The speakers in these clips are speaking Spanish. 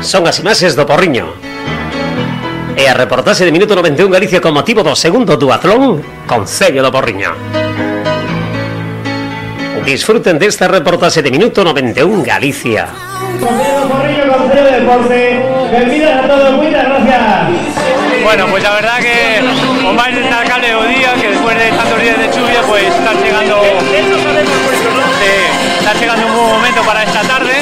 Son as imaxes do Porriño e a reportaxe de minuto 91 Galicia con motivo do segundo duatlón Concello do Porriño. Disfruten desta reportaxe de minuto 91 Galicia. Concello do Porriño, Concello de Deporte. Benvidas a todos, muchas gracias. Bueno, pues la verdad que o máis destacable o día, que después de tantos días de lluvia, pues está llegando un buen momento para esta tarde.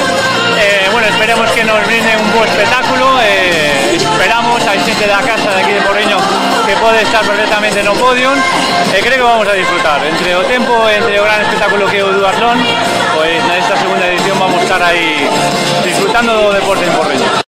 Bueno, esperemos que nos brinde un buen espectáculo. Esperamos, hay gente da casa de aquí de Porriño que pode estar perfectamente no podium. Creo que vamos a disfrutar. Entre o tempo, entre o gran espectáculo que é o duatlón, pues nesta segunda edición vamos a estar aí disfrutando do deporte en Porriño.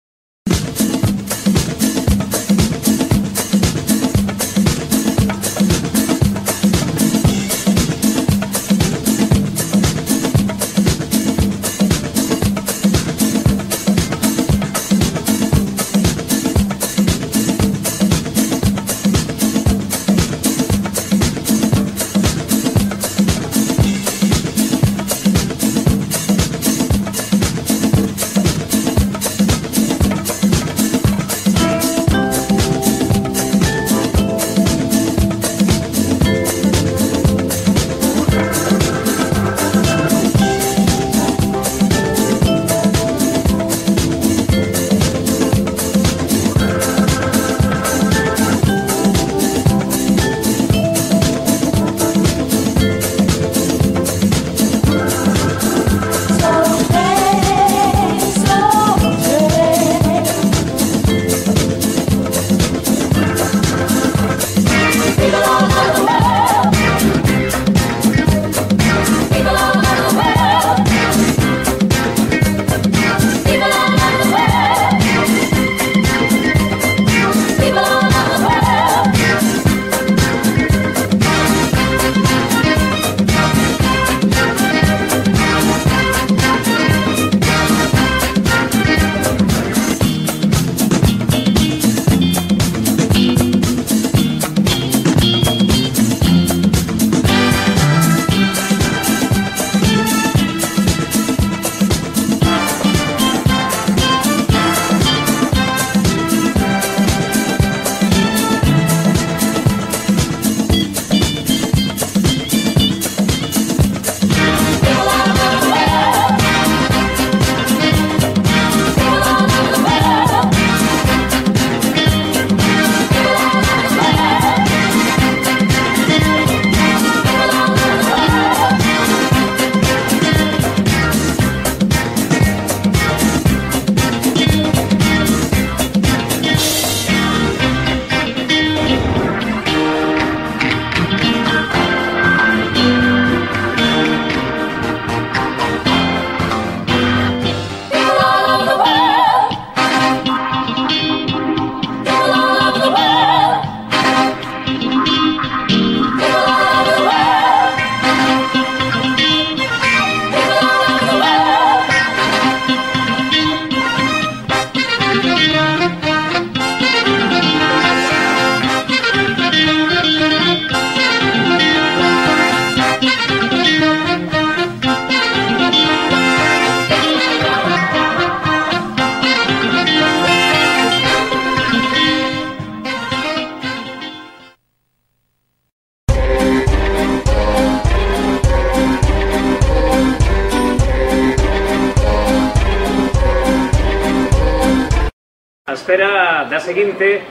A espera da seguinte,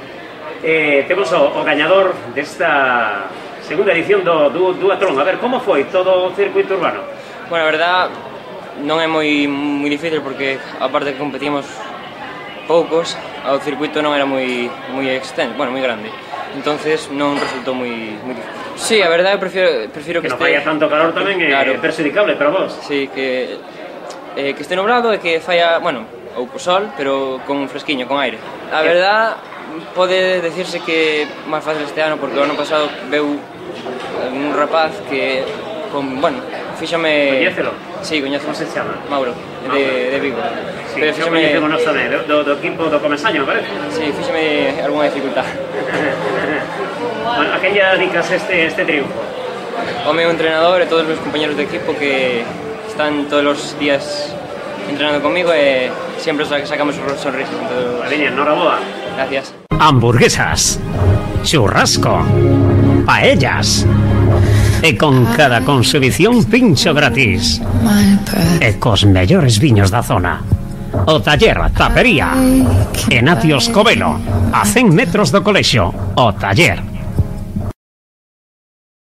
temos o gañador desta segunda edición do duatlón. A ver, como foi todo o circuito urbano? Bueno, a verdad non é moi difícil porque aparte que competimos poucos, o circuito non era moi extenso, bueno, moi grande. Entonces non resultou moi difícil. Sí, a verdade prefiro que non falla tanto calor tamén é claro, perxudicable para vos. Sí, que este nublado e que falla, bueno, ou co sol, pero con fresquiño, con aire. A verdad, pode decirse que máis fácil este ano, porque o ano pasado veu un rapaz que, bueno, fíxame... Coñécelo? Sí, coñécelo. Como se chama? Mauro, de Vigo. Sí, pero fíxame... coñecemos nós tamén, do equipo do Comesaño, me parece? Sí, fíxame algunha dificultad. Bueno, a quen lle dedicas este triunfo? O meu entrenador e todos os meus compañeros de equipo que están todos os días entrenando conmigo e sempre sacamos un sonrisa. Veña, enhoraboa. Gracias. Hamburguesas, churrasco, paellas e con cada consumición pincho gratis e cos mellores viños da zona. O taller Tapería en Atios Covelo, a 100 metros do colexio. O taller